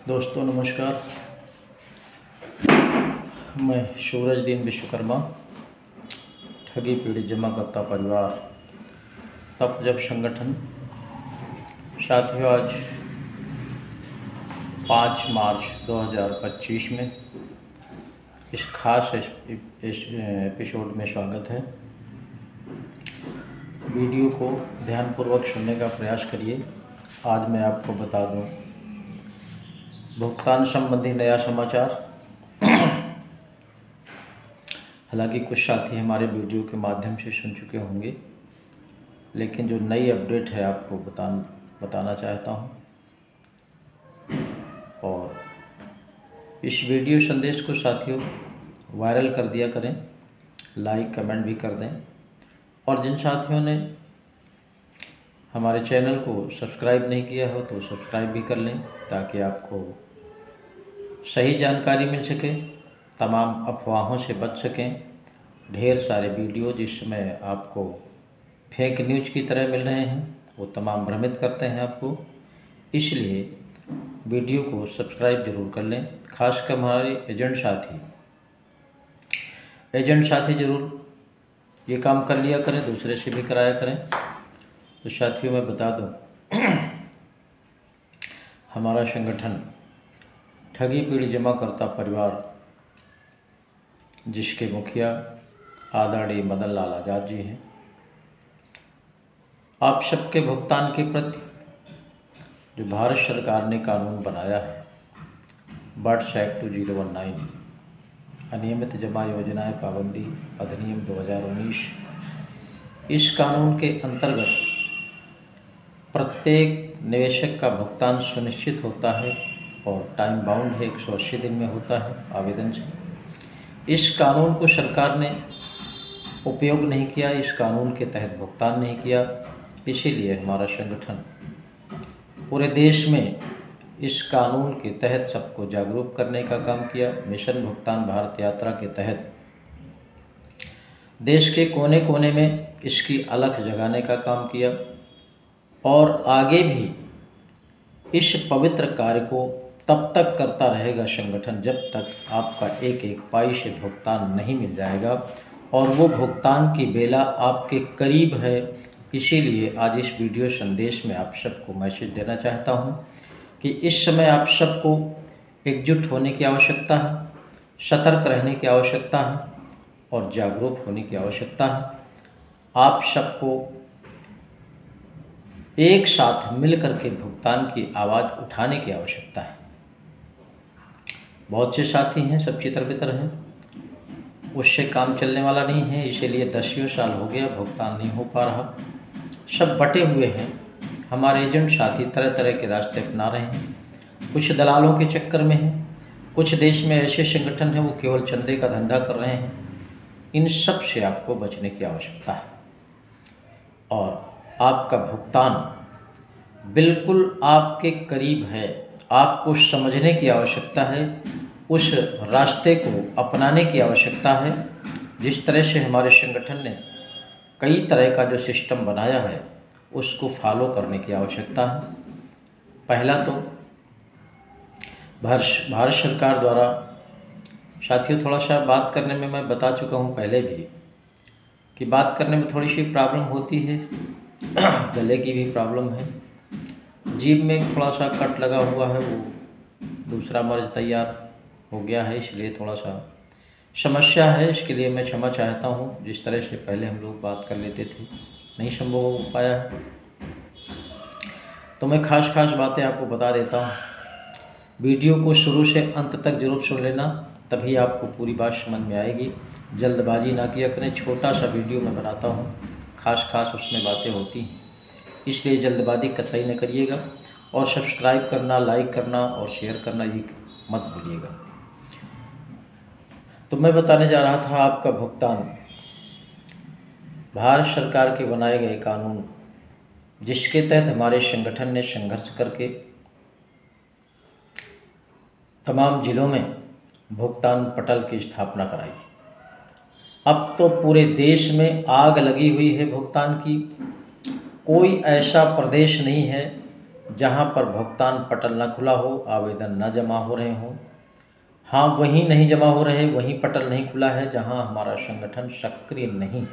दोस्तों नमस्कार। मैं सूरजदीन विश्वकर्मा, ठगी पीड़ित जमाकर्ता परिवार तप जप संगठन। साथियों, आज 5 मार्च 2025 में इस खास एपिसोड में स्वागत है। वीडियो को ध्यानपूर्वक सुनने का प्रयास करिए। आज मैं आपको बता दूं भुगतान संबंधी नया समाचार। हालांकि कुछ साथी हमारे वीडियो के माध्यम से सुन चुके होंगे, लेकिन जो नई अपडेट है आपको बताना चाहता हूं। और इस वीडियो संदेश को साथियों वायरल कर दिया करें, लाइक कमेंट भी कर दें। और जिन साथियों ने हमारे चैनल को सब्सक्राइब नहीं किया हो तो सब्सक्राइब भी कर लें, ताकि आपको सही जानकारी मिल सके, तमाम अफवाहों से बच सकें। ढेर सारे वीडियो जिस समय आपको फेक न्यूज़ की तरह मिल रहे हैं, वो तमाम भ्रमित करते हैं आपको। इसलिए वीडियो को सब्सक्राइब जरूर कर लें। खासकर हमारे एजेंट साथी ज़रूर ये काम कर लिया करें, दूसरे से भी कराया करें। तो साथियों मैं बता दूं, हमारा संगठन ठगी पीड़ित जमाकर्ता परिवार, जिसके मुखिया आदरणीय मदन लाल आज़ाद जी हैं, आप सबके भुगतान के प्रति जो भारत सरकार ने कानून बनाया है, बर्ड्स एक्ट 2019 अनियमित जमा योजनाएं पाबंदी अधिनियम 2019, इस कानून के अंतर्गत प्रत्येक निवेशक का भुगतान सुनिश्चित होता है और टाइम बाउंड है, 180 दिन में होता है आवेदन से। इस कानून को सरकार ने उपयोग नहीं किया, इस कानून के तहत भुगतान नहीं किया। इसीलिए हमारा संगठन पूरे देश में इस कानून के तहत सबको जागरूक करने का काम किया। मिशन भुगतान भारत यात्रा के तहत देश के कोने कोने में इसकी अलख जगाने का काम किया और आगे भी इस पवित्र कार्य को तब तक करता रहेगा संगठन, जब तक आपका एक एक पाई से भुगतान नहीं मिल जाएगा। और वो भुगतान की बेला आपके करीब है। इसीलिए आज इस वीडियो संदेश में आप सबको मैसेज देना चाहता हूं कि इस समय आप सबको एकजुट होने की आवश्यकता है, सतर्क रहने की आवश्यकता है और जागरूक होने की आवश्यकता है। आप सबको एक साथ मिलकर के भुगतान की आवाज़ उठाने की आवश्यकता है। बहुत से साथी हैं सब चितर-बितर हैं, उससे काम चलने वाला नहीं है। इसीलिए 10 साल हो गया भुगतान नहीं हो पा रहा, सब बटे हुए हैं। हमारे एजेंट साथी तरह तरह के रास्ते अपना रहे हैं, कुछ दलालों के चक्कर में हैं, कुछ देश में ऐसे संगठन हैं वो केवल चंदे का धंधा कर रहे हैं। इन सब से आपको बचने की आवश्यकता है और आपका भुगतान बिल्कुल आपके करीब है। आपको समझने की आवश्यकता है, उस रास्ते को अपनाने की आवश्यकता है। जिस तरह से हमारे संगठन ने कई तरह का जो सिस्टम बनाया है, उसको फॉलो करने की आवश्यकता है। पहला तो भारत सरकार द्वारा, साथियों थोड़ा सा बात करने में मैं बता चुका हूँ पहले भी कि बात करने में थोड़ी सी प्रॉब्लम होती है, गले की भी प्रॉब्लम है, जीभ में थोड़ा सा कट लगा हुआ है, वो दूसरा मर्ज तैयार हो गया है, इसलिए थोड़ा सा समस्या है। इसके लिए मैं क्षमा चाहता हूँ। जिस तरह से पहले हम लोग बात कर लेते थे नहीं संभव हो पाया है, तो मैं खास बातें आपको बता देता हूँ। वीडियो को शुरू से अंत तक जरूर सुन लेना, तभी आपको पूरी बात समझ में आएगी। जल्दबाजी ना किया करें। छोटा सा वीडियो मैं बनाता हूँ, खास उसमें बातें होती हैं, इसलिए जल्दबाजी कतई न करिएगा। और सब्सक्राइब करना, लाइक करना और शेयर करना ये मत भूलिएगा। तो मैं बताने जा रहा था, आपका भुगतान भारत सरकार के बनाए गए कानून, जिसके तहत हमारे संगठन ने संघर्ष करके तमाम जिलों में भुगतान पटल की स्थापना कराई। अब तो पूरे देश में आग लगी हुई है भुगतान की। कोई ऐसा प्रदेश नहीं है जहां पर भुगतान पटल न खुला हो, आवेदन न जमा हो रहे हों। हाँ, वहीं नहीं जमा हो रहे, वहीं पटल नहीं खुला है जहां हमारा संगठन सक्रिय नहीं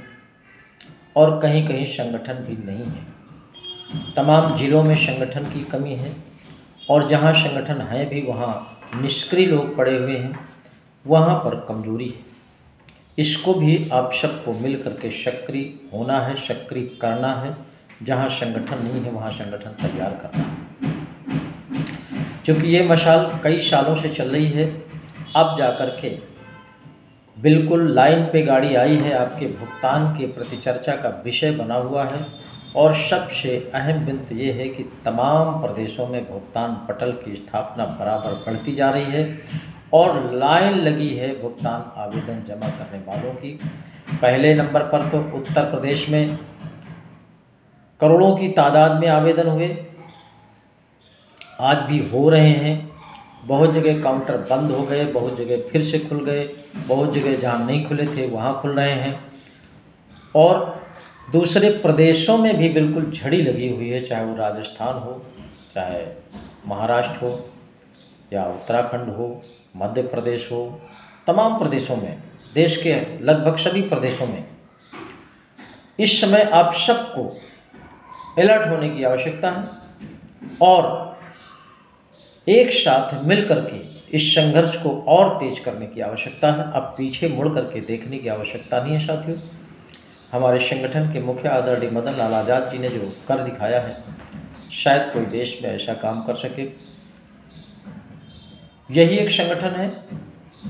और कहीं कहीं संगठन भी नहीं है। तमाम जिलों में संगठन की कमी है और जहां संगठन है भी वहां निष्क्रिय लोग पड़े हुए हैं, वहां पर कमजोरी है। इसको भी आप सबको मिल करके सक्रिय होना है, सक्रिय करना है। जहां संगठन नहीं है वहां संगठन तैयार करना है। क्योंकि ये मशाल कई सालों से चल रही है, अब जाकर के बिल्कुल लाइन पे गाड़ी आई है, आपके भुगतान के प्रति चर्चा का विषय बना हुआ है। और सबसे अहम बिंदु ये है कि तमाम प्रदेशों में भुगतान पटल की स्थापना बराबर बढ़ती जा रही है और लाइन लगी है भुगतान आवेदन जमा करने वालों की। पहले नंबर पर तो उत्तर प्रदेश में करोड़ों की तादाद में आवेदन हुए, आज भी हो रहे हैं। बहुत जगह काउंटर बंद हो गए, बहुत जगह फिर से खुल गए, बहुत जगह जहाँ नहीं खुले थे वहाँ खुल रहे हैं। और दूसरे प्रदेशों में भी बिल्कुल झड़ी लगी हुई है, चाहे वो राजस्थान हो, चाहे महाराष्ट्र हो, या उत्तराखंड हो, मध्य प्रदेश हो, तमाम प्रदेशों में, देश के लगभग सभी प्रदेशों में इस समय आप सबको अलर्ट होने की आवश्यकता है और एक साथ मिल करके इस संघर्ष को और तेज करने की आवश्यकता है। अब पीछे मुड़ करके देखने की आवश्यकता नहीं है साथियों। हमारे संगठन के मुखिया आदरणीय मदन लाल आज़ाद जी ने जो कर दिखाया है, शायद कोई देश में ऐसा काम कर सके। यही एक संगठन है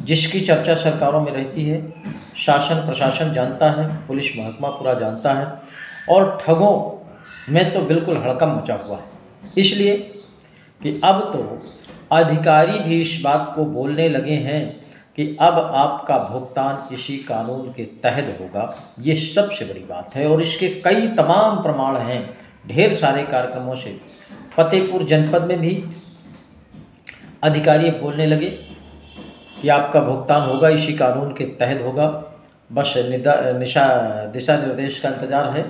जिसकी चर्चा सरकारों में रहती है, शासन प्रशासन जानता है, पुलिस महकमा पूरा जानता है और ठगों में तो बिल्कुल हड़कंप मचा हुआ है। इसलिए कि अब तो अधिकारी भी इस बात को बोलने लगे हैं कि अब आपका भुगतान इसी कानून के तहत होगा। ये सबसे बड़ी बात है और इसके कई तमाम प्रमाण हैं, ढेर सारे कार्यक्रमों से। फतेहपुर जनपद में भी अधिकारी बोलने लगे कि आपका भुगतान होगा इसी कानून के तहत होगा, बस दिशा निर्देश का इंतज़ार है।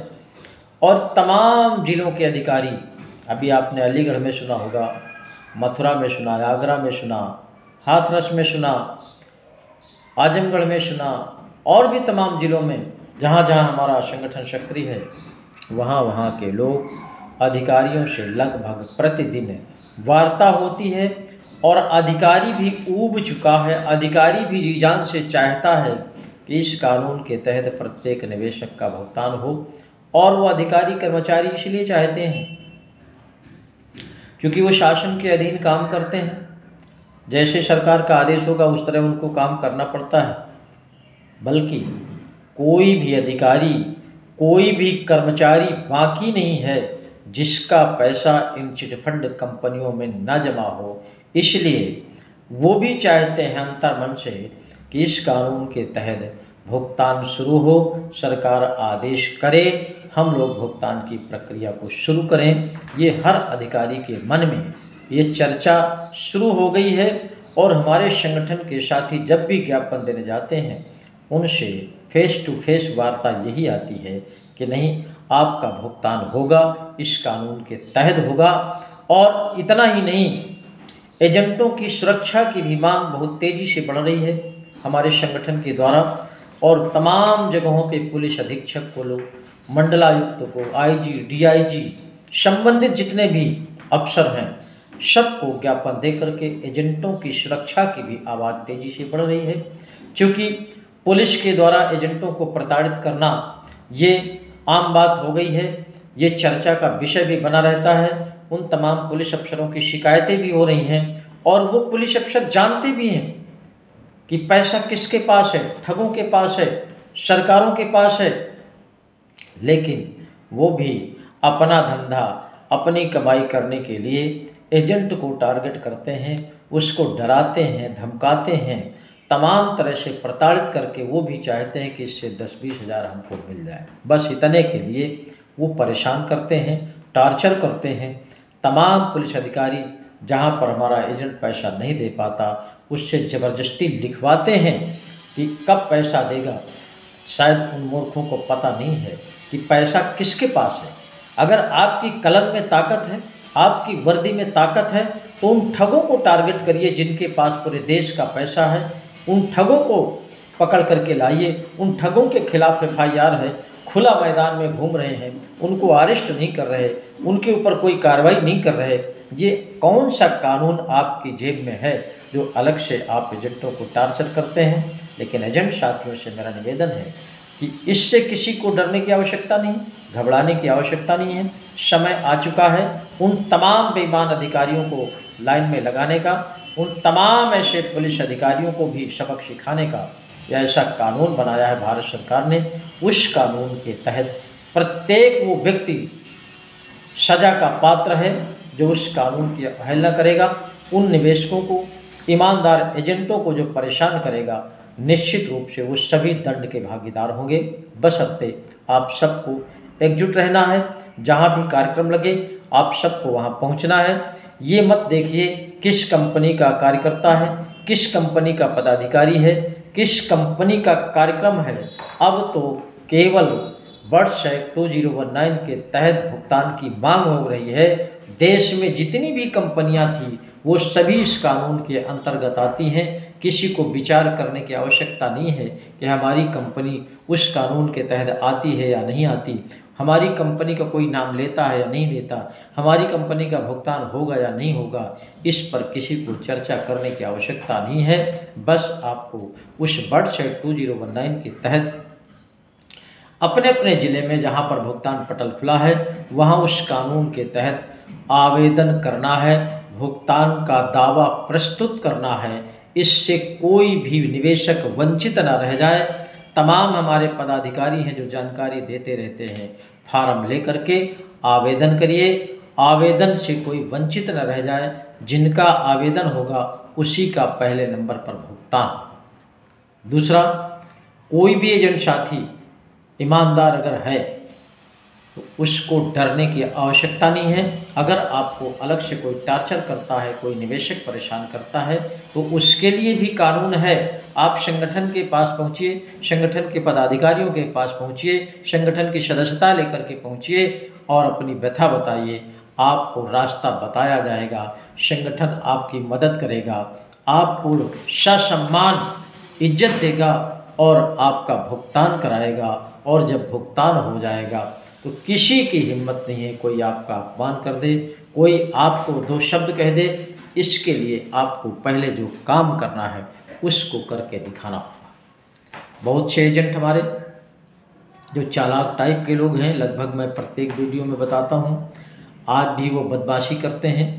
और तमाम जिलों के अधिकारी, अभी आपने अलीगढ़ में सुना होगा, मथुरा में सुना, आगरा में सुना, हाथरस में सुना, आजमगढ़ में सुना और भी तमाम जिलों में जहाँ जहाँ हमारा संगठन सक्रिय है, वहाँ के लोग अधिकारियों से लगभग प्रतिदिन वार्ता होती है और अधिकारी भी ऊब चुका है। अधिकारी भी जी जान से चाहता है कि इस कानून के तहत प्रत्येक निवेशक का भुगतान हो और वो अधिकारी कर्मचारी इसलिए चाहते हैं क्योंकि वो शासन के अधीन काम करते हैं। जैसे सरकार का आदेश होगा उस तरह उनको काम करना पड़ता है। बल्कि कोई भी अधिकारी, कोई भी कर्मचारी बाकी नहीं है जिसका पैसा इन चिटफंड कंपनियों में न जमा हो। इसलिए वो भी चाहते हैं अंतर्मन से कि इस कानून के तहत भुगतान शुरू हो, सरकार आदेश करे, हम लोग भुगतान की प्रक्रिया को शुरू करें। ये हर अधिकारी के मन में ये चर्चा शुरू हो गई है और हमारे संगठन के साथी जब भी ज्ञापन देने जाते हैं उनसे फेस टू फेस वार्ता यही आती है कि नहीं, आपका भुगतान होगा, इस कानून के तहत होगा। और इतना ही नहीं, एजेंटों की सुरक्षा की भी मांग बहुत तेज़ी से बढ़ रही है हमारे संगठन के द्वारा और तमाम जगहों पे पुलिस अधीक्षक को, मंडलायुक्त को, आईजी, डीआईजी, संबंधित जितने भी अफसर हैं, सबको ज्ञापन दे करके एजेंटों की सुरक्षा की भी आवाज़ तेज़ी से बढ़ रही है। क्योंकि पुलिस के द्वारा एजेंटों को प्रताड़ित करना ये आम बात हो गई है, ये चर्चा का विषय भी बना रहता है। उन तमाम पुलिस अफसरों की शिकायतें भी हो रही हैं और वो पुलिस अफसर जानते भी हैं कि पैसा किसके पास है, ठगों के पास है, सरकारों के पास है, लेकिन वो भी अपना धंधा, अपनी कमाई करने के लिए एजेंट को टारगेट करते हैं, उसको डराते हैं, धमकाते हैं, तमाम तरह से प्रताड़ित करके वो भी चाहते हैं कि इससे 10-20 हज़ार हमको मिल जाए। बस इतने के लिए वो परेशान करते हैं, टार्चर करते हैं। तमाम पुलिस अधिकारी जहाँ पर हमारा एजेंट पैसा नहीं दे पाता उससे ज़बरदस्ती लिखवाते हैं कि कब पैसा देगा। शायद उन मूर्खों को पता नहीं है कि पैसा किसके पास है। अगर आपकी कलम में ताकत है आपकी वर्दी में ताकत है तो उन ठगों को टारगेट करिए जिनके पास पूरे देश का पैसा है, उन ठगों को पकड़ करके लाइए। उन ठगों के खिलाफ FIR है, खुला मैदान में घूम रहे हैं, उनको अरेस्ट नहीं कर रहे, उनके ऊपर कोई कार्रवाई नहीं कर रहे। ये कौन सा कानून आपकी जेब में है जो अलग से आप एजेंटों को टार्चर करते हैं? लेकिन एजेंट साथियों से मेरा निवेदन है कि इससे किसी को डरने की आवश्यकता नहीं, घबराने की आवश्यकता नहीं है। समय आ चुका है उन तमाम बेईमान अधिकारियों को लाइन में लगाने का, उन तमाम ऐसे पुलिस अधिकारियों को भी सबक सिखाने का। ऐसा कानून बनाया है भारत सरकार ने, उस कानून के तहत प्रत्येक वो व्यक्ति सजा का पात्र है जो उस कानून की अवहेलना करेगा। उन निवेशकों को, ईमानदार एजेंटों को जो परेशान करेगा, निश्चित रूप से वो सभी दंड के भागीदार होंगे। बशर्ते आप सबको एकजुट रहना है। जहाँ भी कार्यक्रम लगे आप सबको वहाँ पहुँचना है। ये मत देखिए किस कंपनी का कार्यकर्ता है, किस कंपनी का पदाधिकारी है, किस कंपनी का कार्यक्रम है। अब तो केवल वर्ष 2019 के तहत भुगतान की मांग हो रही है। देश में जितनी भी कंपनियां थी वो सभी इस कानून के अंतर्गत आती हैं। किसी को विचार करने की आवश्यकता नहीं है कि हमारी कंपनी उस कानून के तहत आती है या नहीं आती, हमारी कंपनी का कोई नाम लेता है या नहीं लेता, हमारी कंपनी का भुगतान होगा या नहीं होगा। इस पर किसी को चर्चा करने की आवश्यकता नहीं है। बस आपको उस वर्ष 2019 के तहत अपने अपने ज़िले में जहां पर भुगतान पटल खुला है वहां उस कानून के तहत आवेदन करना है, भुगतान का दावा प्रस्तुत करना है। इससे कोई भी निवेशक वंचित न रह जाए। तमाम हमारे पदाधिकारी हैं जो जानकारी देते रहते हैं। फार्म लेकर के आवेदन करिए, आवेदन से कोई वंचित न रह जाए। जिनका आवेदन होगा उसी का पहले नंबर पर भुगतान। दूसरा, कोई भी एजेंट साथी ईमानदार अगर है तो उसको डरने की आवश्यकता नहीं है। अगर आपको अलग से कोई टार्चर करता है, कोई निवेशक परेशान करता है तो उसके लिए भी कानून है। आप संगठन के पास पहुंचिए, संगठन के पदाधिकारियों के पास पहुंचिए, संगठन की सदस्यता लेकर के पहुंचिए और अपनी व्यथा बताइए। आपको रास्ता बताया जाएगा, संगठन आपकी मदद करेगा, आपको ससम्मान इज्जत देगा और आपका भुगतान कराएगा। और जब भुगतान हो जाएगा तो किसी की हिम्मत नहीं है कोई आपका अपमान कर दे, कोई आपको दो शब्द कह दे। इसके लिए आपको पहले जो काम करना है उसको करके दिखाना होगा। बहुत से एजेंट हमारे जो चालाक टाइप के लोग हैं, लगभग मैं प्रत्येक वीडियो में बताता हूँ, आज भी वो बदमाशी करते हैं।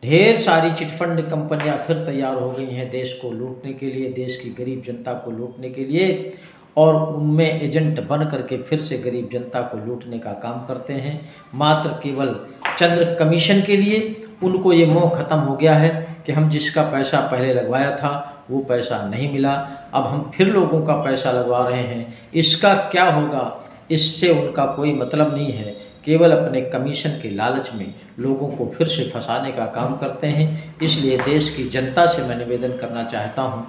ढेर सारी चिटफंड कंपनियां फिर तैयार हो गई हैं देश को लूटने के लिए, देश की गरीब जनता को लूटने के लिए, और उनमें एजेंट बन करके फिर से गरीब जनता को लूटने का काम करते हैं। मात्र केवल चंद्र कमीशन के लिए उनको ये मोह खत्म हो गया है कि हम जिसका पैसा पहले लगवाया था वो पैसा नहीं मिला, अब हम फिर लोगों का पैसा लगवा रहे हैं, इसका क्या होगा, इससे उनका कोई मतलब नहीं है। केवल अपने कमीशन के लालच में लोगों को फिर से फंसाने का काम करते हैं। इसलिए देश की जनता से मैं निवेदन करना चाहता हूं,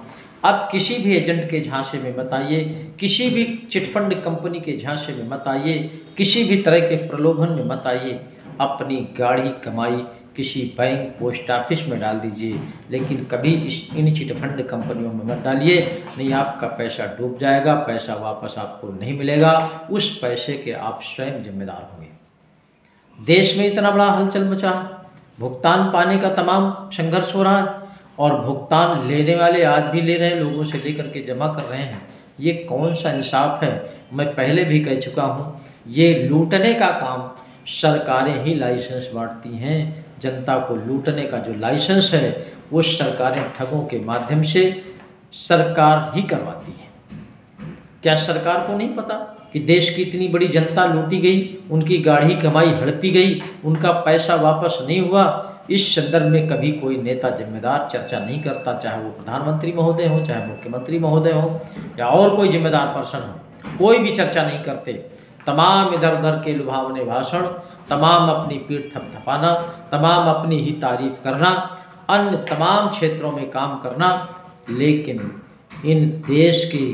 आप किसी भी एजेंट के झांसे में मत आइए, किसी भी चिटफंड कंपनी के झांसे में मत आइए, किसी भी तरह के प्रलोभन में मत आइए। अपनी गाढ़ी कमाई किसी बैंक, पोस्ट ऑफिस में डाल दीजिए, लेकिन कभी इन चिटफंड कंपनियों में मत डालिए, नहीं आपका पैसा डूब जाएगा, पैसा वापस आपको नहीं मिलेगा। उस पैसे के आप स्वयं जिम्मेदार होंगे। देश में इतना बड़ा हलचल मचा है, भुगतान पाने का तमाम संघर्ष हो रहा है और भुगतान लेने वाले आज भी ले रहे हैं, लोगों से लेकर के जमा कर रहे हैं। ये कौन सा इंसाफ है? मैं पहले भी कह चुका हूँ, ये लूटने का काम सरकारें ही लाइसेंस बांटती हैं। जनता को लूटने का जो लाइसेंस है वो सरकारें ठगों के माध्यम से सरकार ही करवाती है। क्या सरकार को नहीं पता कि देश की इतनी बड़ी जनता लूटी गई, उनकी गाढ़ी कमाई हड़पी गई, उनका पैसा वापस नहीं हुआ? इस संदर्भ में कभी कोई नेता जिम्मेदार चर्चा नहीं करता, चाहे वो प्रधानमंत्री महोदय हो, चाहे मुख्यमंत्री महोदय हो या और कोई जिम्मेदार पर्सन हो, कोई भी चर्चा नहीं करते। तमाम इधर उधर के लुभावने भाषण, तमाम अपनी पीठ थपथपाना, तमाम अपनी ही तारीफ करना, अन्य तमाम क्षेत्रों में काम करना, लेकिन इन देश के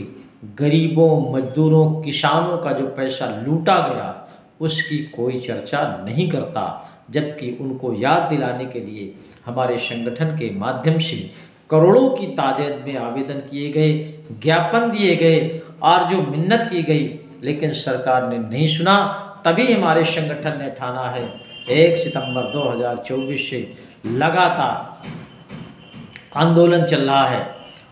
गरीबों, मजदूरों, किसानों का जो पैसा लूटा गया उसकी कोई चर्चा नहीं करता। जबकि उनको याद दिलाने के लिए हमारे संगठन के माध्यम से करोड़ों की तादाद में आवेदन किए गए, ज्ञापन दिए गए और जो मिन्नत की गई, लेकिन सरकार ने नहीं सुना। तभी हमारे संगठन ने ठाना है 1 सितंबर 2024 से लगातार आंदोलन चल रहा है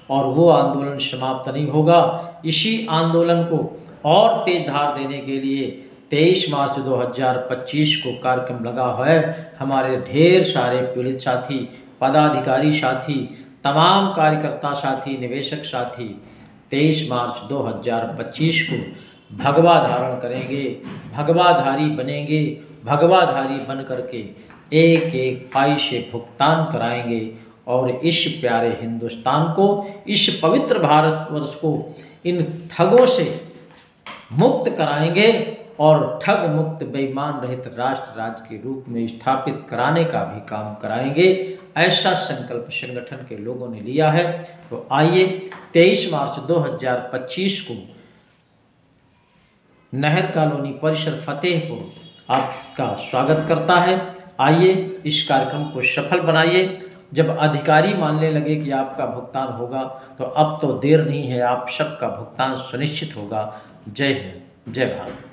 और वो आंदोलन समाप्त नहीं होगा। इसी आंदोलन को और तेज धार देने के लिए 23 मार्च 2025 को कार्यक्रम लगा है। हमारे ढेर सारे पीड़ित साथी, पदाधिकारी साथी, तमाम कार्यकर्ता साथी, निवेशक साथी 23 मार्च 2025 को भगवा धारण करेंगे, भगवाधारी बनेंगे, भगवाधारी बन करके एक एक पाई से भुगतान कराएंगे और इस प्यारे हिंदुस्तान को, इस पवित्र भारतवर्ष को इन ठगों से मुक्त कराएंगे और ठग मुक्त बेईमान रहित राष्ट्र राज्य के रूप में स्थापित कराने का भी काम कराएंगे। ऐसा संकल्प संगठन के लोगों ने लिया है। तो आइए 23 मार्च 2025 को नहर कॉलोनी परिसर फतेहपुर आपका स्वागत करता है। आइए इस कार्यक्रम को सफल बनाइए। जब अधिकारी मानने लगे कि आपका भुगतान होगा तो अब तो देर नहीं है, आप सबका भुगतान सुनिश्चित होगा। जय हिंद, जय भारत।